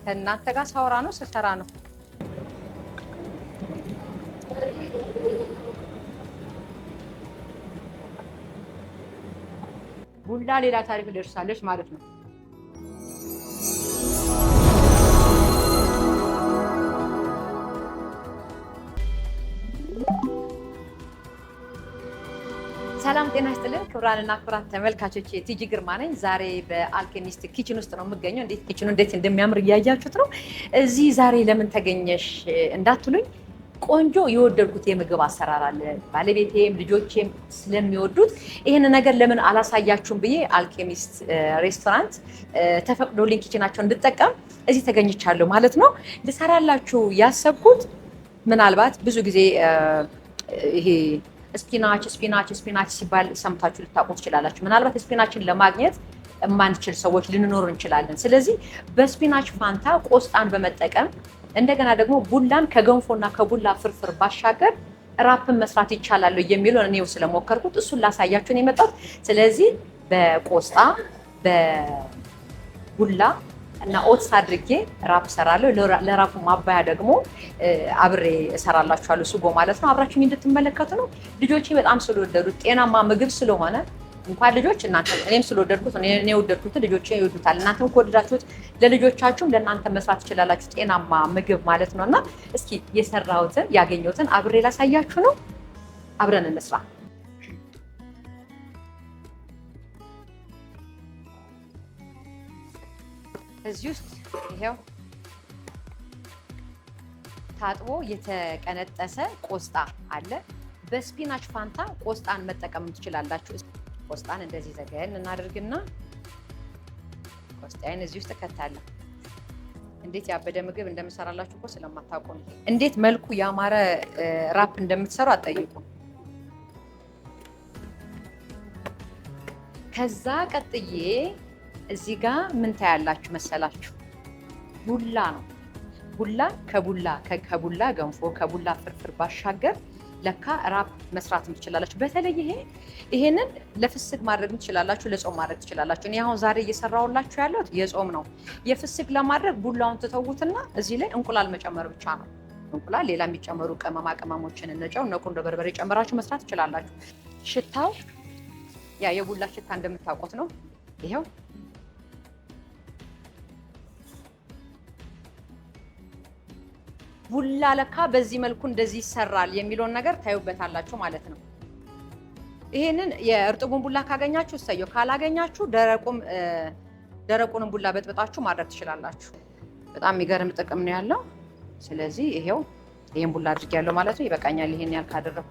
ከእናንተ ጋር ሳወራ ነው ስሰራ ነው። ቡላ ሌላ ታሪክ ደርሳለች ማለት ነው። ሰላም ጤና ይስጥልን ክብራንና ክብራት ተመልካቾች፣ ቲጂ ግርማ ነኝ። ዛሬ በአልኬሚስት ኪችን ውስጥ ነው የምገኘው። እንዴት እንደሚያምር እያያችሁት ነው። እዚህ ዛሬ ለምን ተገኘሽ እንዳትሉኝ፣ ቆንጆ የወደድኩት የምግብ አሰራር አለ። ባለቤቴም ልጆቼም ስለሚወዱት ይህን ነገር ለምን አላሳያችሁም ብዬ አልኬሚስት ሬስቶራንት ተፈቅዶልኝ ኪችናቸው እንድጠቀም እዚህ ተገኝቻለሁ ማለት ነው። ልሰራላችሁ ያሰብኩት ምናልባት ብዙ ጊዜ ይሄ ስፒናች ሲባል ሰምታችሁ ልታውቁ ትችላላችሁ። ምናልባት ስፒናችን ለማግኘት የማንችል ሰዎች ልንኖር እንችላለን። ስለዚህ በስፒናች ፋንታ ቆስጣን በመጠቀም እንደገና ደግሞ ቡላን ከገንፎና ከቡላ ፍርፍር ባሻገር ራፕን መስራት ይቻላል የሚለውን እኔው ስለሞከርኩት እሱን ላሳያችሁ ነው የመጣሁት። ስለዚህ በቆስጣ በቡላ እና ኦትስ አድርጌ ራፕ ሰራለሁ። ለራፑ ማባያ ደግሞ አብሬ እሰራላችኋለሁ፣ ሱጎ ማለት ነው። አብራችሁኝ እንድትመለከቱ ነው። ልጆቼ በጣም ስለወደዱት ጤናማ ምግብ ስለሆነ እንኳን ልጆች እናንተ እኔም ስለወደድኩት እኔ ወደድኩት ልጆቼ ይወዱታል። እናንተም ከወደዳችሁት ለልጆቻችሁም ለእናንተ መስራት ትችላላችሁ፣ ጤናማ ምግብ ማለት ነውና እስኪ የሰራሁትን ያገኘሁትን አብሬ ላሳያችሁ ነው። አብረን እንስራ። እዚህ ውስጥ ይሄው ታጥቦ የተቀነጠሰ ቆስጣ አለ። በስፒናች ፋንታ ቆስጣን መጠቀም ትችላላችሁ። ቆስጣን እንደዚህ ዘገን እናደርግና ቆስጣዬን እዚህ ውስጥ እከታለሁ። እንዴት ያበደ ምግብ እንደምሰራላችሁ እኮ ስለማታውቁ ነው። እንዴት መልኩ ያማረ ራፕ እንደምትሰሩ አትጠይቁ። ከዛ ቀጥዬ እዚህ ጋር ምን ታያላችሁ መሰላችሁ? ቡላ ነው። ቡላ ከቡላ ገንፎ ከቡላ ፍርፍር ባሻገር ለካ ራፕ መስራት ትችላላችሁ። በተለይ ይሄንን ለፍስክ ማድረግ ትችላላችሁ፣ ለጾም ማድረግ ትችላላችሁ። እኔ አሁን ዛሬ እየሰራሁላችሁ ያለሁት የጾም ነው። የፍስክ ለማድረግ ቡላውን ትተውትና እዚህ ላይ እንቁላል መጨመር ብቻ ነው። እንቁላል፣ ሌላ የሚጨመሩ ቅመማ ቅመሞችን እነ ጨው፣ እነ ቁንዶ በርበሬ ጨምራችሁ መስራት ትችላላችሁ። ሽታው ያ የቡላ ሽታ እንደምታውቁት ነው። ይሄው ቡላ ለካ በዚህ መልኩ እንደዚህ ይሰራል የሚለውን ነገር ታዩበታላችሁ ማለት ነው። ይሄንን የእርጥቡን ቡላ ካገኛችሁ እሰየው፣ ካላገኛችሁ ደረቁንም ቡላ በጥብጣችሁ ማድረግ ትችላላችሁ። በጣም የሚገርም ጥቅም ነው ያለው። ስለዚህ ይሄን ቡላ አድርጌያለሁ ማለት ነው። ይበቃኛል። ይሄን ያህል ካደረኩ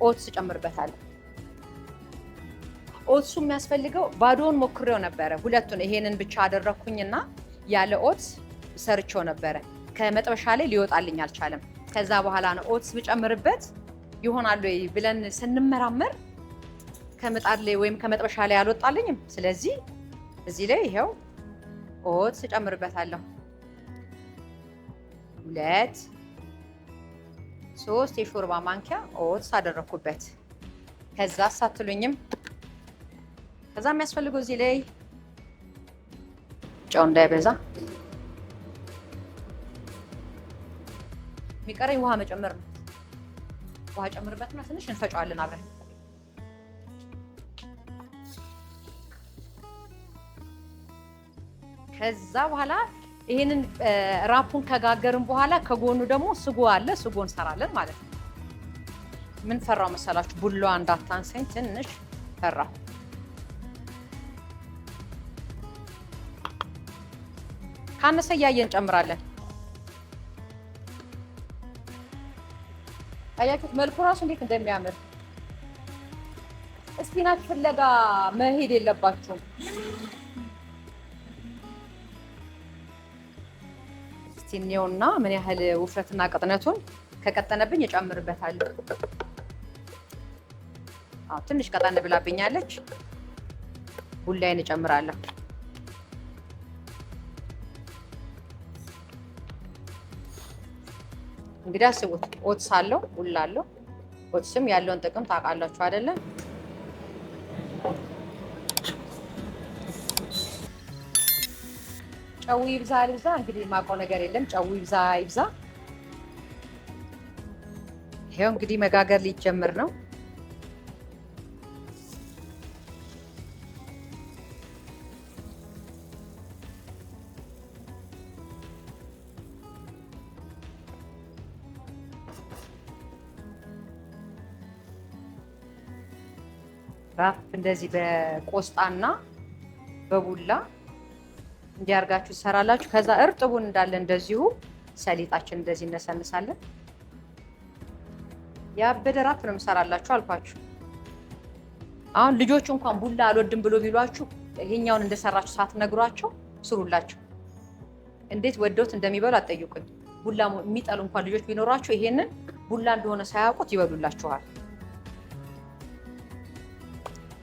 ኦትስ ጨምርበታለሁ። ኦትሱ የሚያስፈልገው ባዶውን ሞክሬው ነበረ ሁለቱን። ይሄንን ብቻ አደረኩኝና ያለ ኦትስ ሰርቼው ነበረ። ከመጥበሻ ላይ ሊወጣልኝ አልቻለም። ከዛ በኋላ ነው ኦትስ ብጨምርበት ይሆናል ወይ ብለን ስንመራመር ከምጣድ ላይ ወይም ከመጥበሻ ላይ አልወጣልኝም። ስለዚህ እዚህ ላይ ይሄው ኦትስ ጨምርበታለሁ። 2 3 የሾርባ ማንኪያ ኦትስ አደረኩበት። ከዛ ሳትሉኝም ከዛ የሚያስፈልገው እዚህ ላይ ጨው እንዳይበዛ የሚቀረኝ ውሃ መጨመር ነው። ውሃ ጨምርበትና ትንሽ እንፈጫዋለን አብረን። ከዛ በኋላ ይሄንን ራፑን ከጋገርን በኋላ ከጎኑ ደግሞ ስጎ አለ። ስጎ እንሰራለን ማለት ነው። ምን ፈራው መሰላችሁ? ቡላዋ እንዳታንሰኝ ትንሽ ፈራው። ካነሰ እያየን እንጨምራለን። አያችሁት መልኩ ራሱ እንዴት እንደሚያምር። ስፒናች ፍለጋ መሄድ የለባችሁም። እስቲ እንየውና ምን ያህል ውፍረትና ቅጥነቱን ከቀጠነብኝ እጨምርበታለሁ። ትንሽ ቀጠን ብላብኛለች። ቡላዬን እጨምራለሁ። እንግዲህ አስቡት፣ ኦትስ አለው፣ ቡላ አለው። ኦትስም ያለውን ጥቅም ታውቃላችሁ አይደለ? ጨው ይብዛ ይብዛ እንግዲህ የማውቀው ነገር የለም። ጨው ይብዛ ይብዛ። ይሄው እንግዲህ መጋገር ሊጀምር ነው። ራፕ እንደዚህ በቆስጣና በቡላ እንዲያርጋችሁ ትሰራላችሁ። ከዛ እርጥቡን እንዳለ እንደዚሁ ሰሊጣችን እንደዚህ እነሰንሳለን። ያበደ ራፕ ነው የምሰራላችሁ አልኳችሁ። አሁን ልጆቹ እንኳን ቡላ አልወድም ብሎ ቢሏችሁ ይሄኛውን እንደሰራችሁ ሳትነግሯቸው ስሩላችሁ። እንዴት ወደውት እንደሚበሉ አትጠይቁኝ። ቡላ የሚጠሉ እንኳን ልጆች ቢኖራችሁ ይሄንን ቡላ እንደሆነ ሳያውቁት ይበሉላችኋል።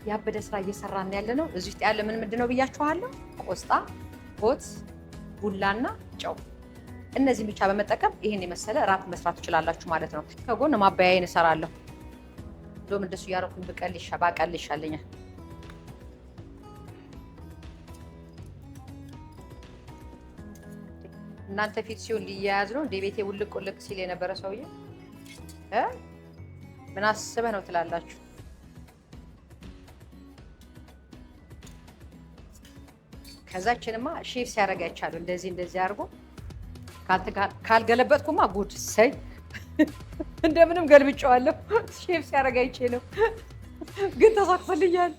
ያበደ ስራ እየሰራን ያለ ነው። እዚህ ውስጥ ያለ ምንድን ነው ብያችኋለሁ? ቆስጣ፣ ኦት፣ ቡላና ጨው። እነዚህን ብቻ በመጠቀም ይሄን የመሰለ ራፕ መስራት ትችላላችሁ ማለት ነው። ከጎን ማባያዬን እሰራለሁ። እንደውም እንደሱ እያደረኩኝ ባቀል ይሻለኛል። እናንተ ፊት ሲሆን ሊያያዝ ነው እንደ ቤቴ ውልቅ ውልቅ ሲል የነበረ ሰውዬ ምን አስበህ ነው ትላላችሁ? ከዛችንማ ሼፍ ሲያደርግ አይቻለሁ። እንደዚህ አድርጎ ካልገለበጥኩማ ጉድ ሰይ እንደምንም ገልብጨዋለሁ። ሼፍ ሲያደርግ አይቼ ነው ግን ተሳክፈልኛል።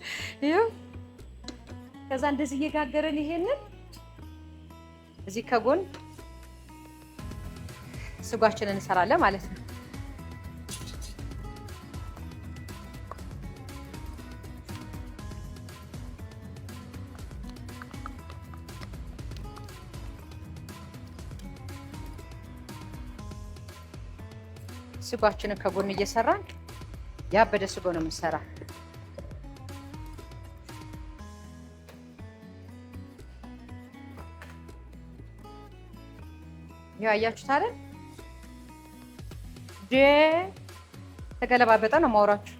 ይኸው ከዛ እንደዚህ እየጋገረን ይሄንን እዚህ ከጎን ስጓችንን እንሰራለን ማለት ነው። ስጓችንን ከጎን እየሰራን ያበደ ስጎ ነው የምንሰራ። ያው አያችሁት አይደል? ተገለባበጠ ነው ማውራችሁ።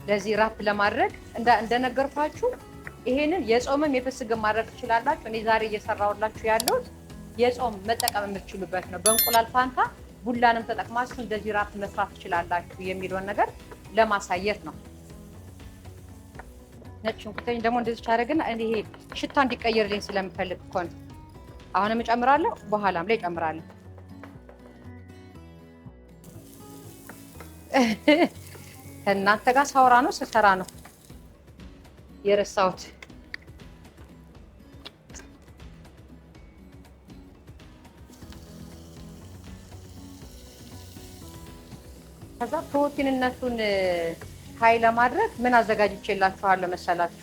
ለዚህ ራፕ ለማድረግ እንደነገርኳችሁ ይሄንን የጾምም የፍስግም ማድረግ ትችላላችሁ። እኔ ዛሬ እየሰራሁላችሁ ያለሁት የጾም መጠቀም የምትችሉበት ነው። በእንቁላል ፋንታ ቡላንም ተጠቅማችሁ እንደዚህ ራፕ መስራት ትችላላችሁ የሚለውን ነገር ለማሳየት ነው። ነጭ ሽንኩርቴን ደግሞ እንደዚህ አደረግና ይሄ ሽታ እንዲቀየርልኝ ስለምፈልግ እኮ ነው። አሁንም እጨምራለሁ፣ በኋላም ላይ እጨምራለሁ። ከእናንተ ጋር ሳወራ ነው ስሰራ ነው የረሳሁት። ከዛ ፕሮቲንነቱን ሀይ ለማድረግ ምን አዘጋጅቼላችኋለሁ መሰላችሁ?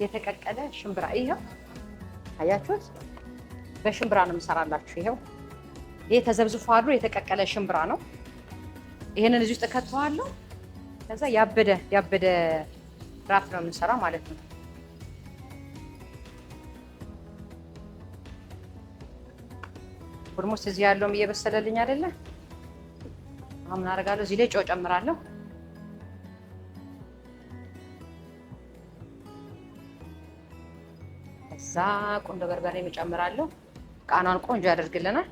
የተቀቀለ ሽምብራ። ይሄው አያችሁት? በሽምብራ ነው የምሰራላችሁ። ይሄ ተዘብዝፎ አድሮ የተቀቀለ ሽምብራ ነው። ይሄንን እዚህ ውስጥ ከተዋለሁ። ከዛ ያበደ ራፕ ነው የምንሰራው ማለት ነው። ኦልሞስት እዚህ ያለውም እየበሰለልኝ አይደለ? አሁን ምን አደርጋለሁ? እዚህ ላይ ጨው ጨምራለሁ። ከዛ ቁንዶ በርበሬ እጨምራለሁ። ቃናን ቆንጆ ያደርግልናል።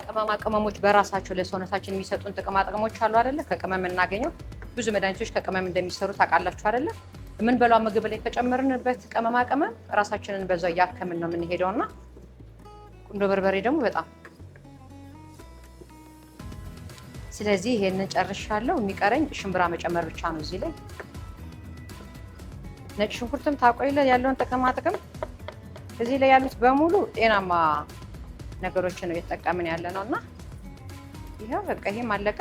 ቅመማ ቅመሞች በራሳቸው ለሰውነታችን የሚሰጡን ጥቅማ ጥቅሞች አሉ አይደለ? ከቅመም እናገኘው ብዙ መድኃኒቶች ከቅመም እንደሚሰሩ ታውቃላችሁ አይደለ? የምንበላው ምግብ ላይ ከጨመርንበት ቅመማ ቅመም ራሳችንን በዛው እያከምን ነው የምንሄደውና ቁንዶ በርበሬ ደግሞ በጣም። ስለዚህ ይሄንን ጨርሻለሁ። የሚቀረኝ ሽምብራ መጨመር ብቻ ነው። እዚህ ላይ ነጭ ሽንኩርትም ታቆይለ ያለውን ጥቅማ ጥቅም እዚህ ላይ ያሉት በሙሉ ጤናማ ነገሮችን ነው እየተጠቀምን ያለ ነውና ይሄው በቃ ይሄም አለቀ።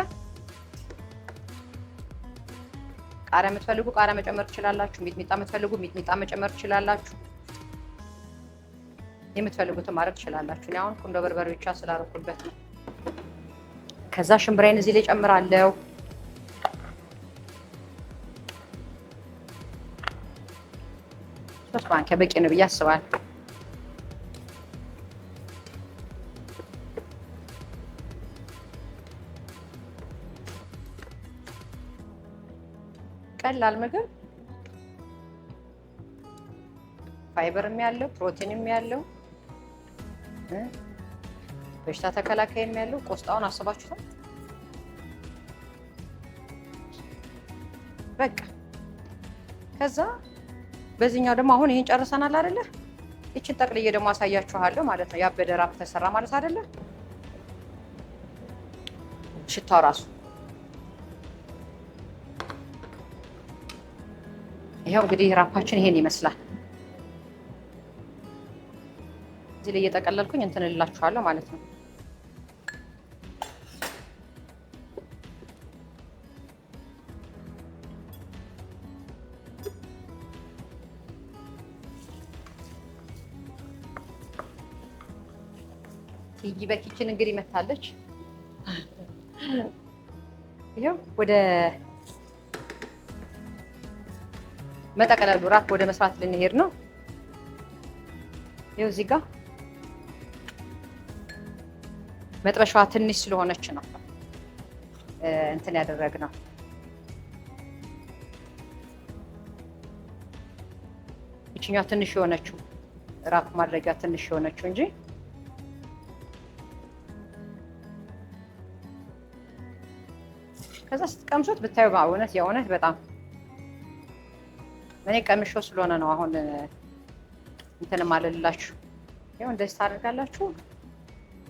ቃሪያ የምትፈልጉ ቃሪያ መጨመር ትችላላችሁ። ሚጥሚጣ የምትፈልጉ ሚጥሚጣ መጨመር ትችላላችሁ። የምትፈልጉትን ማድረግ ትችላላችሁ። እኔ አሁን ቁንዶ በርበሬ ብቻ ስላደረኩበት ነው። ከዛ ሽምብራዬን እዚህ ላይ ጨምራለሁ። ሶስት ማንኪያ በቂ ነው ብዬ አስባለሁ። ቀላል ምግብ ፋይበርም ያለው ፕሮቲንም ያለው በሽታ ተከላካይም ያለው ቆስጣውን አስባችሁታል። በቃ ከዛ በዚህኛው ደግሞ አሁን ይሄን ጨርሰናል አይደለ? እቺን ጠቅልዬ ደግሞ አሳያችኋለሁ ማለት ነው። ያበደ ራፕ ተሰራ ማለት አይደለ? ሽታው ራሱ ይሄው እንግዲህ ራፓችን ይሄን ይመስላል። እዚህ ላይ እየጠቀለልኩኝ እንትን እላችኋለሁ ማለት ነው። ቲጂ በኪችን እንግዲህ መታለች። ይሄው ወደ መጠቀለሉ ራፕ ወደ መስራት ልንሄድ ነው። ይሄው እዚህ ጋር መጥበሻዋ ትንሽ ስለሆነች ነው እንትን ያደረግነው። ይችኛዋ ትንሽ የሆነችው ራፕ ማድረጊያ ትንሽ የሆነችው እንጂ ከዛ ስትቀምሱት ብታዩ በእውነት የእውነት በጣም እኔ ቀምሾ ስለሆነ ነው አሁን እንትን ማለላችሁ። ይሄው እንደዚህ ታደርጋላችሁ።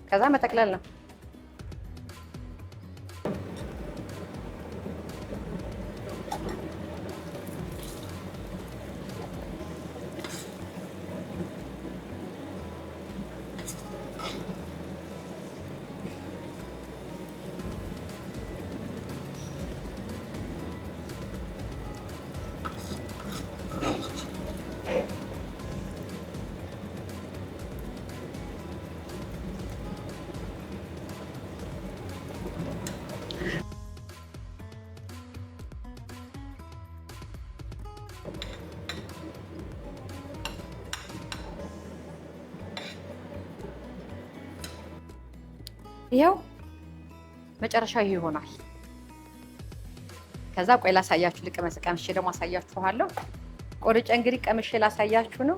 ከዛ መጠቅለል ነው። ይሄው መጨረሻ ይሄ ይሆናል። ከዛ ቆይ ላሳያችሁ። ልቀመስ ቀምሼ ደግሞ አሳያችኋለሁ። ቆርጬ እንግዲህ ቀምሼ ላሳያችሁ ነው።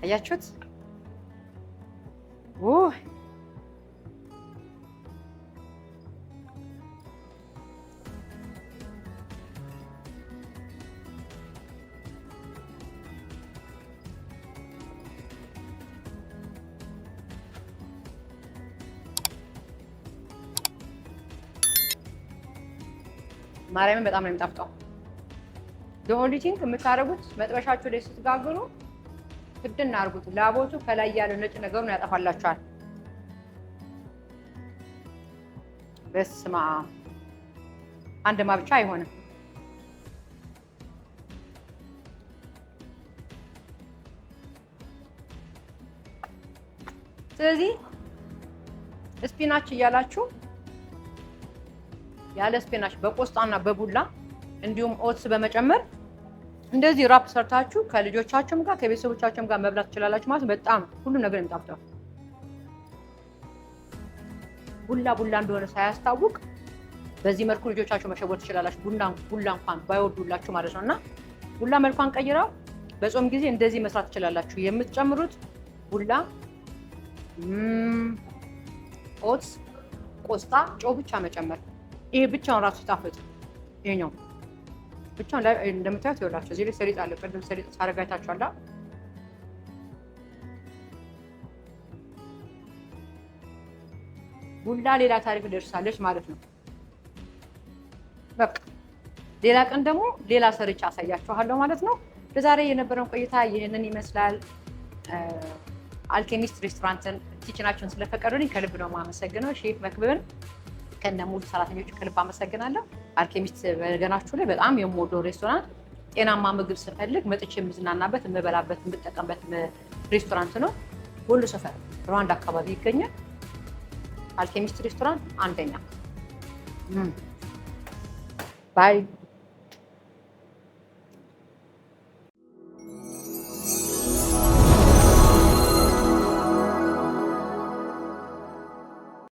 አያችሁት? ማርያምን በጣም ነው የሚጣፍጠው። ኦንሊ ቲንግ የምታደርጉት መጥበሻችሁ ላይ ስትጋግሩ ክድና አድርጉት። ላቦቱ ከላይ ያለው ነጭ ነገሩን ያጠፋላችኋል። በስማ አንድ ማብቻ አይሆንም። ስለዚህ ስፒናች እያላችሁ ያለ ስፒናች በቆስጣና በቡላ እንዲሁም ኦትስ በመጨመር እንደዚህ ራፕ ሰርታችሁ ከልጆቻችሁም ጋር ከቤተሰቦቻችሁም ጋር መብላት ትችላላችሁ ማለት በጣም ሁሉም ነገር የሚጣፍጠው ቡላ እንደሆነ ሳያስታውቅ በዚህ መልኩ ልጆቻችሁ መሸወድ ትችላላችሁ። ቡላ እንኳን ባይወዱላችሁ ማለት ነውና ቡላ መልኳን ቀይራው በጾም ጊዜ እንደዚህ መስራት ትችላላችሁ። የምትጨምሩት ቡላ፣ ኦትስ፣ ቆስጣ፣ ጨው ብቻ መጨመር። ይሄ ብቻውን ራሱ ይጣፍጥ። ይሄኛው ብቻውን ላይ እንደምታዩት ይኸውላችሁ እዚህ ላይ ሰሊጥ አለ። ቅድም ሰሊጥ ሳረጋይታችኋል። ቡላ ሌላ ታሪክ ደርሳለች ማለት ነው። በቃ ሌላ ቀን ደግሞ ሌላ ሰርቻ አሳያችኋለሁ ማለት ነው። ለዛሬ የነበረን ቆይታ ይህንን ይመስላል። አልኬሚስት ሬስቶራንትን ኪችናችሁን ስለፈቀዱልኝ ከልብ ነው የማመሰግነው። ሼፍ መክብብን ከነ ሙሉ ሰራተኞቹ ከልብ አመሰግናለሁ። አልኬሚስት በገናችሁ ላይ በጣም የምወደው ሬስቶራንት፣ ጤናማ ምግብ ስፈልግ መጥቼ የምዝናናበት የምበላበት የምጠቀምበት ሬስቶራንት ነው። ወሎ ሰፈር ሩዋንዳ አካባቢ ይገኛል። አልኬሚስት ሬስቶራንት አንደኛ። ባይ